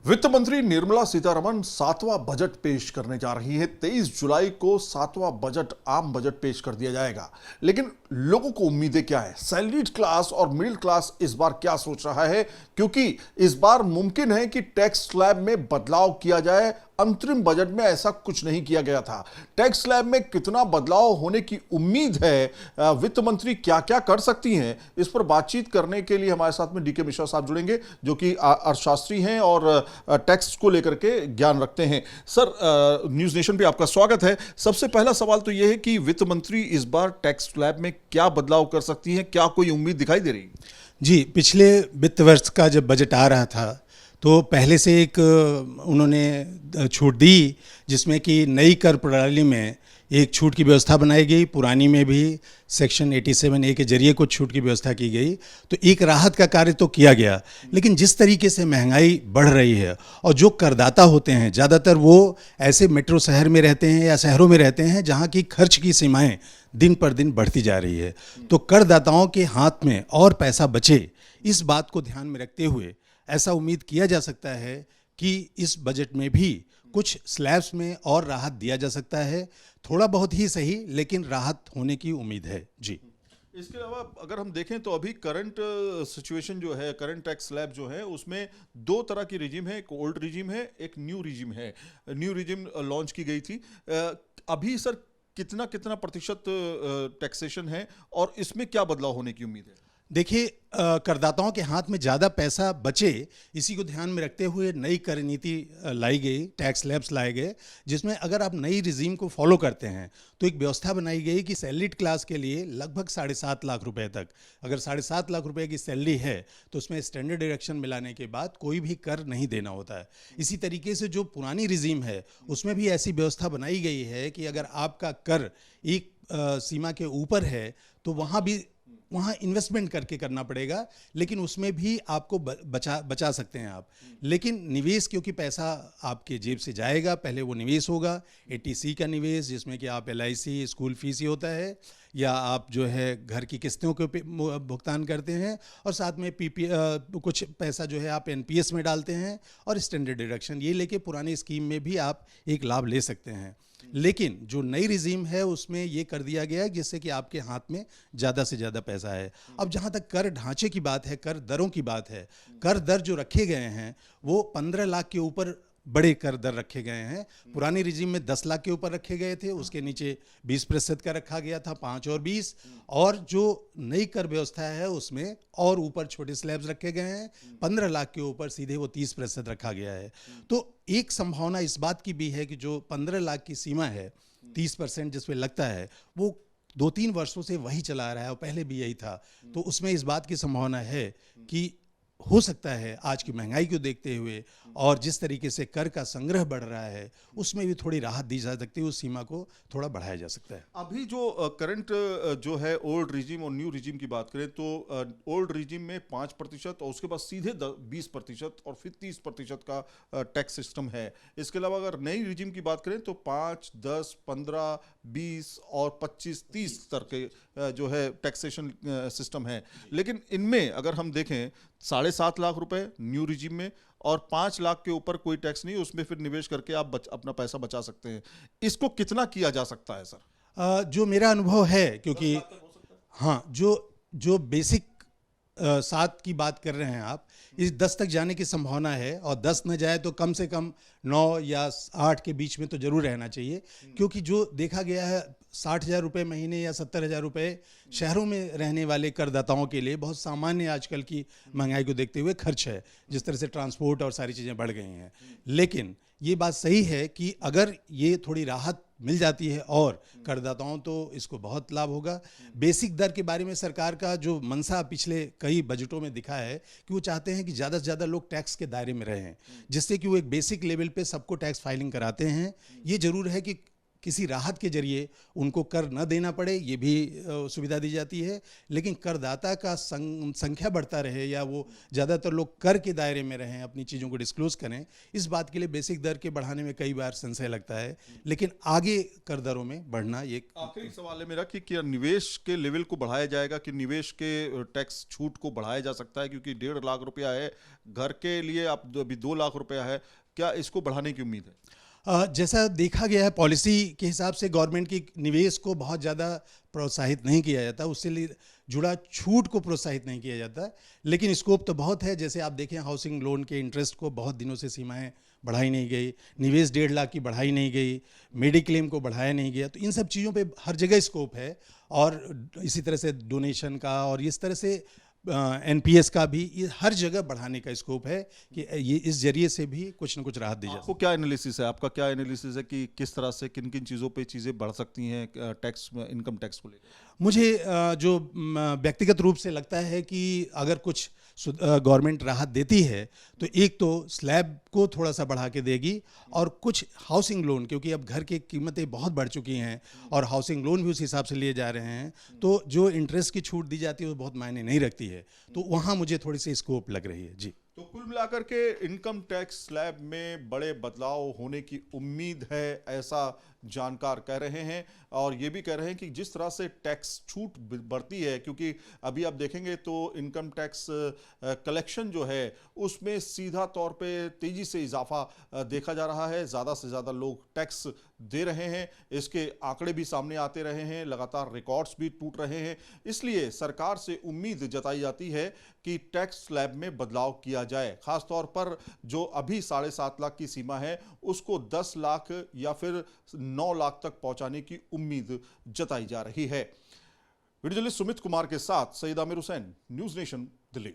वित्त मंत्री निर्मला सीतारमण 7वां बजट पेश करने जा रही है। 23 जुलाई को 7वां बजट आम बजट पेश कर दिया जाएगा। लेकिन लोगों को उम्मीदें क्या है? सैलरीड क्लास और मिडिल क्लास इस बार क्या सोच रहा है? क्योंकि इस बार मुमकिन है कि टैक्स स्लैब में बदलाव किया जाए। अंतरिम बजट में ऐसा कुछ नहीं किया गया था। टैक्स स्लैब में कितना बदलाव होने की उम्मीद है, वित्त मंत्री क्या क्या कर सकती हैं, इस पर बातचीत करने के लिए हमारे साथ में डीके मिश्रा साहब जुड़ेंगे, जो कि अर्थशास्त्री हैं और टैक्स को लेकर के ज्ञान रखते हैं। सर, न्यूज नेशन पे आपका स्वागत है। सबसे पहला सवाल तो यह है कि वित्त मंत्री इस बार टैक्स स्लैब में क्या बदलाव कर सकती है? क्या कोई उम्मीद दिखाई दे रही? जी, पिछले वित्त वर्ष का जब बजट आ रहा था तो पहले से एक उन्होंने छूट दी, जिसमें कि नई कर प्रणाली में एक छूट की व्यवस्था बनाई गई। पुरानी में भी सेक्शन 87A के जरिए कुछ छूट की व्यवस्था की गई। तो एक राहत का कार्य तो किया गया, लेकिन जिस तरीके से महंगाई बढ़ रही है और जो करदाता होते हैं ज़्यादातर वो ऐसे मेट्रो शहर में रहते हैं या शहरों में रहते हैं जहाँ की खर्च की सीमाएं दिन पर दिन बढ़ती जा रही है। तो करदाताओं के हाथ में और पैसा बचे, इस बात को ध्यान में रखते हुए ऐसा उम्मीद किया जा सकता है कि इस बजट में भी कुछ स्लैब्स में और राहत दिया जा सकता है। थोड़ा बहुत ही सही, लेकिन राहत होने की उम्मीद है। जी, इसके अलावा अगर हम देखें तो अभी करंट सिचुएशन जो है, करंट टैक्स स्लैब जो है, उसमें दो तरह की रिजीम है। एक ओल्ड रिजीम है, एक न्यू रिजीम है। न्यू रिजीम लॉन्च की गई थी। अभी सर कितना कितना प्रतिशत टैक्सेशन है और इसमें क्या बदलाव होने की उम्मीद है? देखिए, करदाताओं के हाथ में ज़्यादा पैसा बचे, इसी को ध्यान में रखते हुए नई कर नीति लाई गई, टैक्स स्लैब्स लाए गए, जिसमें अगर आप नई रिजीम को फॉलो करते हैं तो एक व्यवस्था बनाई गई कि सैलरीड क्लास के लिए लगभग 7.5 लाख रुपए तक, अगर 7.5 लाख रुपए की सैलरी है तो उसमें स्टैंडर्ड डिडक्शन मिलाने के बाद कोई भी कर नहीं देना होता है। इसी तरीके से जो पुरानी रिजीम है उसमें भी ऐसी व्यवस्था बनाई गई है कि अगर आपका कर एक सीमा के ऊपर है तो वहाँ इन्वेस्टमेंट करके करना पड़ेगा, लेकिन उसमें भी आपको बचा सकते हैं आप। लेकिन निवेश, क्योंकि पैसा आपके जेब से जाएगा, पहले वो निवेश होगा 80C का निवेश, जिसमें कि आप LIC, स्कूल फीस ही होता है, या आप जो है घर की किस्तों के भुगतान करते हैं, और साथ में कुछ पैसा जो है आप NPS में डालते हैं, और स्टैंडर्ड डिडक्शन ये लेके पुरानी स्कीम में भी आप एक लाभ ले सकते हैं। लेकिन जो नई रिजीम है उसमें ये कर दिया गया है जिससे कि आपके हाथ में ज़्यादा से ज़्यादा पैसा है। अब जहाँ तक कर ढांचे की बात है, कर दरों की बात है, कर दर जो रखे गए हैं वो 15 लाख के ऊपर बड़े कर दर रखे गए हैं। पुरानी रिजीम में 10 लाख के ऊपर रखे गए थे, उसके नीचे 20% का रखा गया था, 5 और 20, और जो नई कर व्यवस्था है उसमें और ऊपर छोटे स्लैब्स रखे गए हैं। 15 लाख के ऊपर सीधे वो 30% रखा गया है। तो एक संभावना इस बात की भी है कि जो 15 लाख की सीमा है, 30% जिसमें लगता है, वो 2-3 वर्षों से वही चला रहा है और पहले भी यही था। तो उसमें इस बात की संभावना है कि हो सकता है आज की महंगाई को देखते हुए और जिस तरीके से कर का संग्रह बढ़ रहा है उसमें भी थोड़ी राहत दी जा सकती है, उस सीमा को थोड़ा बढ़ाया जा सकता है। अभी जो करंट जो है ओल्ड रिजीम और न्यू रिजीम की बात करें तो ओल्ड रिजीम में 5% और उसके बाद सीधे 20% और फिर 30% का टैक्स सिस्टम है। इसके अलावा अगर नई रिजीम की बात करें तो 5, 10, 15, 20 और 25, 30 स्तर के जो है टैक्सेशन सिस्टम है। लेकिन इनमें अगर हम देखें 7.5 लाख रुपए न्यू रिजीम में और 5 लाख के ऊपर कोई टैक्स नहीं, उसमें फिर निवेश करके आप अपना पैसा बचा सकते हैं। इसको कितना किया जा सकता है सर? जो मेरा अनुभव है, क्योंकि हाँ, जो बेसिक 7 की बात कर रहे हैं आप, इस 10 तक जाने की संभावना है, और 10 न जाए तो कम से कम 9 या 8 के बीच में तो जरूर रहना चाहिए। क्योंकि जो देखा गया है 60,000 रुपये महीने या 70,000 रुपये शहरों में रहने वाले करदाताओं के लिए बहुत सामान्य आजकल की महंगाई को देखते हुए खर्च है, जिस तरह से ट्रांसपोर्ट और सारी चीज़ें बढ़ गई हैं। लेकिन ये बात सही है कि अगर ये थोड़ी राहत मिल जाती है और करदाताओं, तो इसको बहुत लाभ होगा। बेसिक दर के बारे में सरकार का जो मंशा पिछले कई बजटों में दिखा है कि वो चाहते हैं कि ज़्यादा से ज़्यादा लोग टैक्स के दायरे में रहें, जिससे कि वो एक बेसिक लेवल पे सबको टैक्स फाइलिंग कराते हैं। ये जरूर है कि किसी राहत के जरिए उनको कर न देना पड़े, ये भी सुविधा दी जाती है। लेकिन करदाता का संख्या बढ़ता रहे या वो ज़्यादातर लोग कर के दायरे में रहें, अपनी चीज़ों को डिस्क्लोज करें, इस बात के लिए बेसिक दर के बढ़ाने में कई बार संशय लगता है। लेकिन आगे कर दरों में बढ़ना ये आखिरी सवाल है मेरा कि क्या निवेश के लेवल को बढ़ाया जाएगा, कि निवेश के टैक्स छूट को बढ़ाया जा सकता है? क्योंकि 1.5 लाख रुपया है घर के लिए, आप अभी 2 लाख रुपया है, क्या इसको बढ़ाने की उम्मीद है? जैसा देखा गया है पॉलिसी के हिसाब से गवर्नमेंट की निवेश को बहुत ज़्यादा प्रोत्साहित नहीं किया जाता, उससे जुड़ा छूट को प्रोत्साहित नहीं किया जाता। लेकिन स्कोप तो बहुत है। जैसे आप देखें, हाउसिंग लोन के इंटरेस्ट को बहुत दिनों से सीमाएं बढ़ाई नहीं गई, निवेश 1.5 लाख की बढ़ाई नहीं गई, मेडिक्लेम को बढ़ाया नहीं गया। तो इन सब चीज़ों पे हर जगह स्कोप है। और इसी तरह से डोनेशन का और इस तरह से एनपीएस का भी, ये हर जगह बढ़ाने का स्कोप है कि ये इस जरिए से भी कुछ न कुछ राहत दी जा आपको क्या एनालिसिस है, आपका क्या एनालिसिस है कि किस तरह से किन किन चीज़ों पे चीज़ें बढ़ सकती हैं टैक्स, इनकम टैक्स को लेकर? मुझे जो व्यक्तिगत रूप से लगता है कि अगर कुछ गवर्नमेंट राहत देती है तो एक तो स्लैब को थोड़ा सा बढ़ा के देगी, और कुछ हाउसिंग लोन, क्योंकि अब घर की कीमतें बहुत बढ़ चुकी हैं और हाउसिंग लोन भी उस हिसाब से लिए जा रहे हैं, तो जो इंटरेस्ट की छूट दी जाती है वो बहुत मायने नहीं रखती है। तो वहाँ मुझे थोड़ी सी स्कोप लग रही है। जी, तो कुल मिलाकर के इनकम टैक्स स्लैब में बड़े बदलाव होने की उम्मीद है, ऐसा जानकार कह रहे हैं। और ये भी कह रहे हैं कि जिस तरह से टैक्स छूट बढ़ती है, क्योंकि अभी आप देखेंगे तो इनकम टैक्स कलेक्शन जो है उसमें सीधा तौर पे तेजी से इजाफा देखा जा रहा है। ज़्यादा से ज़्यादा लोग टैक्स दे रहे हैं, इसके आंकड़े भी सामने आते रहे हैं, लगातार रिकॉर्ड्स भी टूट रहे हैं। इसलिए सरकार से उम्मीद जताई जाती है कि टैक्स स्लैब में बदलाव किया जाए। खासतौर पर जो अभी 7.5 लाख की सीमा है उसको 10 लाख या फिर 9 लाख तक पहुंचाने की उम्मीद जताई जा रही है। वीडियो जर्नलिस्ट सुमित कुमार के साथ सईद आमिर हुसैन, न्यूज़ नेशन, दिल्ली।